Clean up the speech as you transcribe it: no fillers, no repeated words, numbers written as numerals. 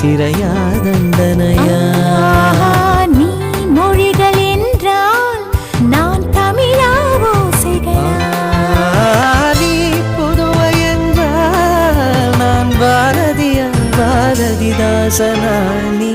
சிறையா தண்டனையா? நீ மொழிகள் என்றால் நான் தமிழா ஓசைகளா? நீ புதுவை என்றால் நான் பாரதியா பாரதிதாசனா? நீ